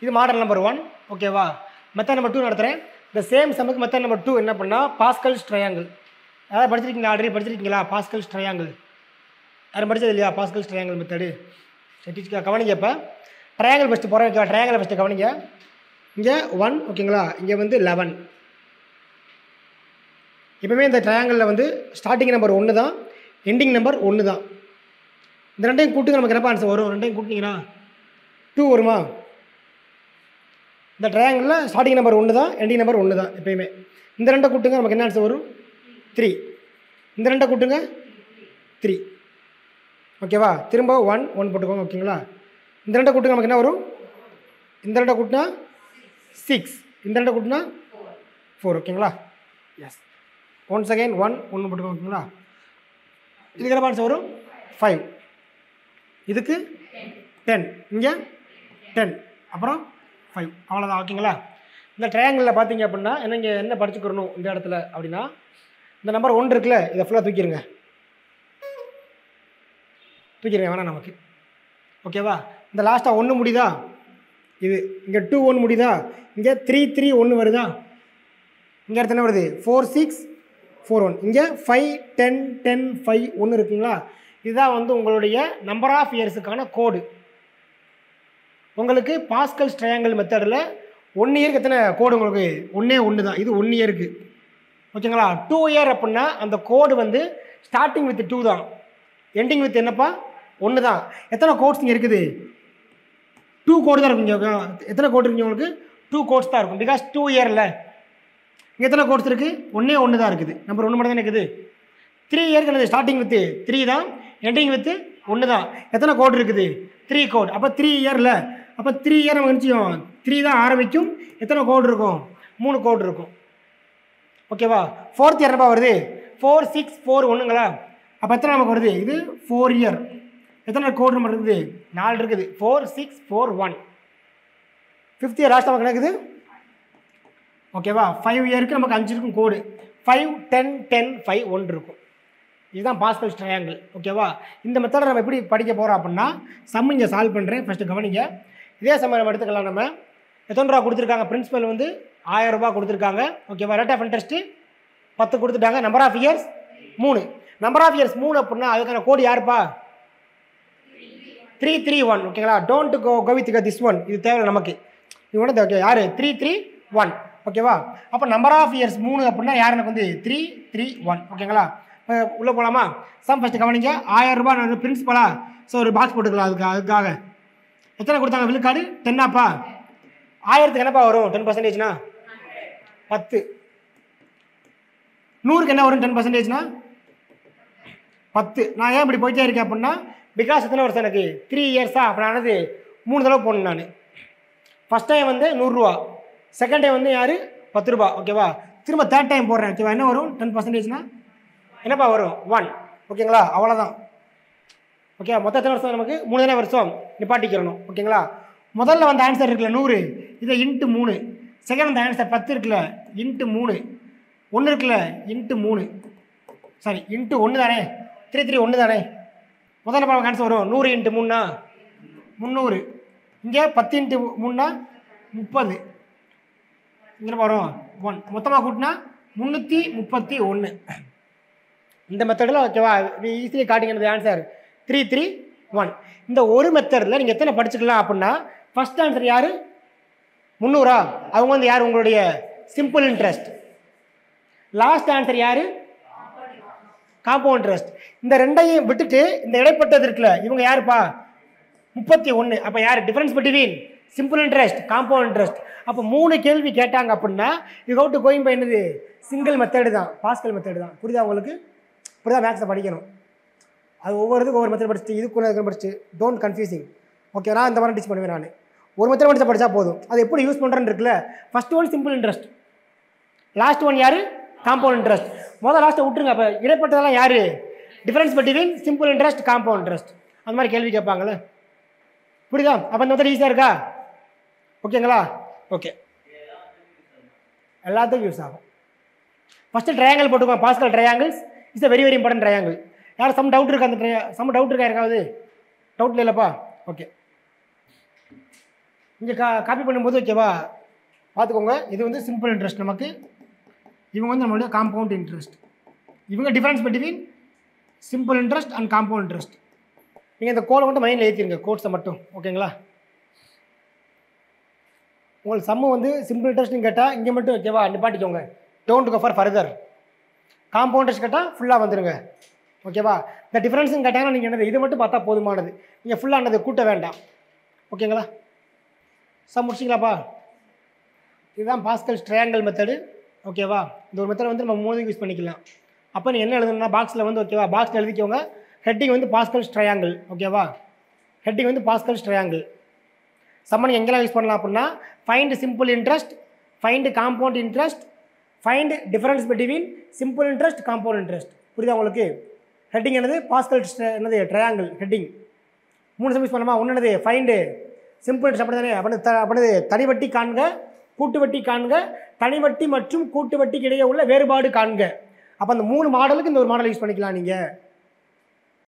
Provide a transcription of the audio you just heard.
இது model number 1 ஓகேவா. Method number 2 நடத்துகிறேன். இந்த சேம் சம்முக்கு மெத்தட் நம்பர் 2 என்ன பண்ணால் பாஸ்கல்ஸ் ட்ரையாங்கிள். யாராவது படிச்சிருக்கீங்களா? ஆல்ரெடி படிச்சிருக்கீங்களா பாஸ்கல்ஸ் ட்ரையாங்கிள்? யாரும் படித்தது இல்லையா பாஸ்கல்ஸ் ட்ரையாங்கிள் மெத்தடு? சரி கவனிங்க. இப்போ ட்ரையாங்கிள் ஃபஸ்ட்டு போகிறேன் ஓகேவா. ட்ரையாங்கிள் ஃபஸ்ட்டு கவனிங்க. இங்கே 1 ஓகேங்களா, இங்கே வந்து 11. எப்பவுமே இந்த ட்ரையாங்கிளில் வந்து ஸ்டார்டிங் நம்பர் 1 தான், எண்டிங் நம்பர் 1 தான். இந்த ரெண்டையும் கூட்டுங்க நமக்கு என்னப்பா ஆன்சர் வரும்? ரெண்டையும் கூட்டிங்கன்னா 2 வருமா? இந்த ட்ரையாங்கிளில் ஸ்டார்டிங் நம்பர் 1 தான், எண்டிங் நம்பர் 1 தான் எப்பயுமே. இந்த ரெண்டை கூட்டுங்க நமக்கு என்ன ஆன்சர் வரும்? 3. இந்த ரெண்டை கூட்டுங்க 3 ஓகேவா. திரும்ப 1 1 போட்டுக்கோங்க ஓகேங்களா. இந்த ரெண்டை கூட்டுங்க நமக்கு என்ன வரும்? இந்த ரெண்டை கூட்டினா 6, இந்த ரெண்டை கூட்டினா 4 ஓகேங்களா. எஸ். ஒன்ஸ் அகைன் 1 1 போட்டுக்கோங்க ஓகேங்களா. இதுக்கு என்ன ஆன்சர் வரும்? 5. இதுக்கு 10, இங்கே 10, அப்புறம் 5. அவ்வளோதான் ஓகேங்களா. இந்த ட்ரையாங்கிளில் பார்த்தீங்க அப்படின்னா இங்கே என்ன படிச்சுக்கிறணும் இந்த இடத்துல அப்படின்னா, இந்த நம்பர் 1 இருக்குல்ல, இதை ஃபுல்லாக தூக்கிடுங்க வேணாம் நமக்கு ஓகேவா. இந்த லாஸ்ட்டாக 1 முடியுதா, இது இங்கே 2 1 முடியுதா, இங்கே 3 3 1 வருதா, இங்கே அடுத்து என்ன வருது 4 6 4 1, இங்கே 5 10 10 5 1 இருக்குங்களா. இதுதான் வந்து உங்களுடைய நம்பர் ஆஃப் இயர்ஸுக்கான கோடு. உங்களுக்கு பாஸ்கல்ஸ் ட்ரையாங்கிள் மெத்தடில் 1 இயருக்கு எத்தனை கோடு? உங்களுக்கு 1 தான். இது 1 இயருக்கு ஓகேங்களா. 2 இயர் அப்படின்னா அந்த கோடு வந்து ஸ்டார்டிங் வித் 2 தான், எண்டிங் வித் என்னப்பா 1 தான். எத்தனை கோட்ஸ் இங்கே இருக்குது? 2 கோடு தான் இருக்குங்க. எத்தனை கோடு இருக்குங்க உங்களுக்கு? 2 கோட்ஸ் தான் இருக்கும். பிகாஸ் 2 இயரில் இங்கே எத்தனை கோட்ஸ் இருக்குது? 1 தான் இருக்குது. நம்பர் 1 மட்டும் தான் இருக்குது. 3 இயருக்கு என்னது? ஸ்டார்டிங் வித் 3 தான், எண்டிங் வித் 1 தான். எத்தனை கோடு இருக்குது? 3 கோட். அப்போ 3 இயரில், அப்போ 3 இயர் நம்ம நினச்சியும் 3 தான் ஆரம்பிக்கும். எத்தனை கோடு இருக்கும்? 3 கோடு இருக்கும் ஓகேவா. 4th இயர் என்னப்பா வருது? 4 6 4 1ங்களா. அப்போ எத்தனை நமக்கு வருது? இது 4 இயர். எத்தனை கோடு நம்பர் இருக்குது? 4 இருக்குது. 4 6 4 1. 5th இயர் லாஸ்ட் நமக்கு இருக்குது ஓகேவா. 5 இயருக்கு நமக்கு 5 இருக்கும் கோடு. 5 10 10 5 1 இருக்கும். இதுதான் பாஸ்கல்ஸ் ட்ரையாங்கிள் ஓகேவா. இந்த மெத்தடை நம்ம எப்படி படிக்க போகிறோம் அப்படின்னா, சம் இங்கே சால்வ் பண்ணுறேன். ஃபஸ்ட்டு கவனிங்க. இதே சம் நம்ம எடுத்துக்கலாம். நம்ம எத்தனை ரூபா கொடுத்துருக்காங்க? பிரின்சிபல் வந்து 1000 ரூபாய் கொடுத்துருக்காங்க ஓகேவா. ரேட் ஆஃப் இன்ட்ரெஸ்ட்டு 10 கொடுத்துட்டாங்க. Number of years 3. Number of years 3 அப்படின்னா அதுக்கான கோடு யாருப்பா? 3 3 1 ஓகேங்களா. Don't go with this one, இது தேவை நமக்கு. இது ஒன்று ஓகே. யார்? 3 3 1 ஓகேவா. அப்போ நம்பர் ஆஃப் இயர்ஸ் 3 அப்படின்னா யார்? எனக்கு வந்து 3 3 1 ஓகேங்களா. உள்ளே போகலாமா? சம் ஃபஸ்ட்டு கவனிங்க. 1000 ரூபாய் நான் பிரின்சிபலா, ஸோ ஒரு பாக்ஸ் போட்டுக்கலாம். அதுக்காக எத்தனை கொடுத்தாங்க? விழுக்காடு 10ஆப்பா. 1000க்கு என்னப்பா வரும்? 10%னா 10. 100க்கு என்ன வரும்? 10%னா 10. நான் ஏன் இப்படி போயிட்டே இருக்கேன் அப்படின்னா, பிகாஸ் எத்தனை வருஷம் எனக்கு? 3 இயர்ஸா. அப்போ நான் 3 தடவை போடணும். நான் ஃபஸ்ட் டைம் வந்து 100 ரூபா, செகண்ட் டைம் வந்து யார்? 10 ரூபா ஓகேவா. திரும்ப தேர்ட் டைம் போடுறேன் ஓகேவா. என்ன வரும்? 10%னா என்னப்பா வரும்? 1 ஓகேங்களா. அவ்வளோதான் ஓகே. மொத்தம் எத்தனை வருஷம் நமக்கு? 3 வருஷம் நிப்பாட்டிக்கிறணும் ஓகேங்களா. முதல்ல வந்த ஆன்சர் இருக்குல்ல 100, இதை இன்ட்டு 3. செகண்ட் வந்த ஆன்சர் 10 இருக்குல்ல, இன்ட்டு 3. 1 இருக்குல்ல, இன்ட்டு 3. சாரி, இன்ட்டு 1 தானே. 3 3 1 தானே. முதல்ல நமக்கு ஆன்சர் வரும் 100 இன்ட்டு 3னா 300. இங்கே 10 இன்ட்டு 3னா 30. இங்கே வரும் 1. மொத்தமாக கூட்டினா 331. இந்த மெத்தடில் ஓகேவா. ஈஸியாக காட்டிங்கிறது ஆன்சர் 3 3 1. இந்த ஒரு மெத்தடில் நீங்கள் எத்தனை படிச்சுக்கலாம் அப்படின்னா, ஃபஸ்ட் ஆன்சர் யார்? 300. அவங்க வந்து யார்? உங்களுடைய சிம்பிள் இன்ட்ரெஸ்ட். லாஸ்ட் ஆன்சர் யார்? Compound interest. இந்த ரெண்டையும் விட்டுட்டு இந்த இடைப்பட்டது இருக்குல்ல, இவங்க யாருப்பா? 31. அப்போ யார்? Difference between simple interest compound interest. அப்போ 3 கேள்வி கேட்டாங்க அப்படின்னா you have to going by என்னது? சிங்கிள் மெத்தடு தான், பாஸ்கல் மெத்தடு தான். புரியுதா உங்களுக்கு? இப்படி தான் மேக்ஸை படிக்கணும். அது ஒவ்வொருத்துக்கும் ஒவ்வொரு மெத்தட் படிச்சுட்டு இதுக்குள்ள படிச்சு டோன்ட் கன்ஃபியூசிங் ஓகே. நான் இந்த மாதிரி டீச் பண்ணுவேன். நான் ஒரு மெத்தட் படிச்சா படித்தா போதும். அது எப்படி யூஸ் பண்ணுறேன்னு இருக்குல்ல. First one simple interest, last one யார்? Compound interest. முதல் லாஸ்ட்டை விட்டுருங்க. அப்போ இடைப்பட்டதெல்லாம் யார்? Difference between simple interest compound interest. அந்த மாதிரி கேள்வி கேட்பாங்களே. புரியுதா? அப்போ இந்த மெத்தட் ஈஸியாக இருக்கா? ஓகேங்களா. ஓகே, எல்லாத்துக்கும் யூஸ் ஆகும். ஃபஸ்ட்டு ட்ரையாங்கிள் போட்டுக்கோங்க. Pascal triangles is very very important triangle. யாரும் சம் டவுட் இருக்கா? அந்த சம் டவுட் இருக்கா? இருக்காது டவுட் இல்லைப்பா. ஓகே, இங்கே காப்பி பண்ணும்போது ஓகேவா பார்த்துக்கோங்க. இது வந்து சிம்பிள் இன்ட்ரெஸ்ட் நமக்கு, இவங்க வந்து நம்மளுடைய காம்பவுண்ட் இன்ட்ரெஸ்ட். இவங்க difference between simple interest and compound interest. நீங்கள் இந்த கோலை மட்டும் மைண்டில் ஏற்றிருங்க, கோட்ஸை மட்டும். ஓகேங்களா? உங்களுக்கு சம்மு வந்து சிம்பிள் இன்ட்ரெஸ்ட்னு கேட்டால் இங்கே மட்டும் ஓகேவா நிப்பாட்டிக்கோங்க, don't go for further. Compound interest கேட்டால் ஃபுல்லாக வந்துடுங்க. ஓகேவா? இந்த டிஃப்ரென்ஸுன்னு கேட்டாங்கன்னா நீங்கள் என்னது இது மட்டும் பார்த்தா போதுமானது, நீங்கள் ஃபுல்லானது கூட்ட வேண்டாம். ஓகேங்களா? சார் முடிச்சிங்களாப்பா? இதுதான் பாஸ்கல்ஸ் ட்ரையாங்கிள் மெத்தடு. ஓகேவா? இந்த ஒரு மெத்தட் வந்து நம்ம 3 யூஸ் பண்ணிக்கலாம். அப்போ நீங்கள் என்ன எழுதணும்னா பாக்ஸில் வந்து ஓகேவா பாக்ஸில் எழுதிக்கோங்க. ஹெட்டிங் வந்து பாஸ்கல்ஸ் ட்ரையாங்கிள். ஓகேவா? ஹெட்டிங் வந்து பாஸ்கல்ஸ் ட்ரையாங்கிள். சம்ம நீங்கள் எங்கெல்லாம் யூஸ் பண்ணலாம் அப்படின்னா find simple interest, find compound interest, find difference between simple interest compound interest. புரியுதா உங்களுக்கு? ஹெட்டிங் என்னது பாஸ்கல்ஸ் என்னது ட்ரையாங்கிள் ஹெட்டிங். 3 சம் யூஸ் பண்ணலாமா? ஒன்று என்னது ஃபைண்டு சிம்பிள் இன்ட்ரெஸ்ட் அப்படி தானே, அப்படினது தனிவட்டி காண்க, கூட்டு வட்டி காண்க, தனிவட்டி மற்றும் கூட்டு வட்டிக்கு இடையே உள்ள வேறுபாடு காண்க. அப்போ அந்த 3 மாடலுக்கு இந்த ஒரு மாடல் யூஸ் பண்ணிக்கலாம் நீங்கள்.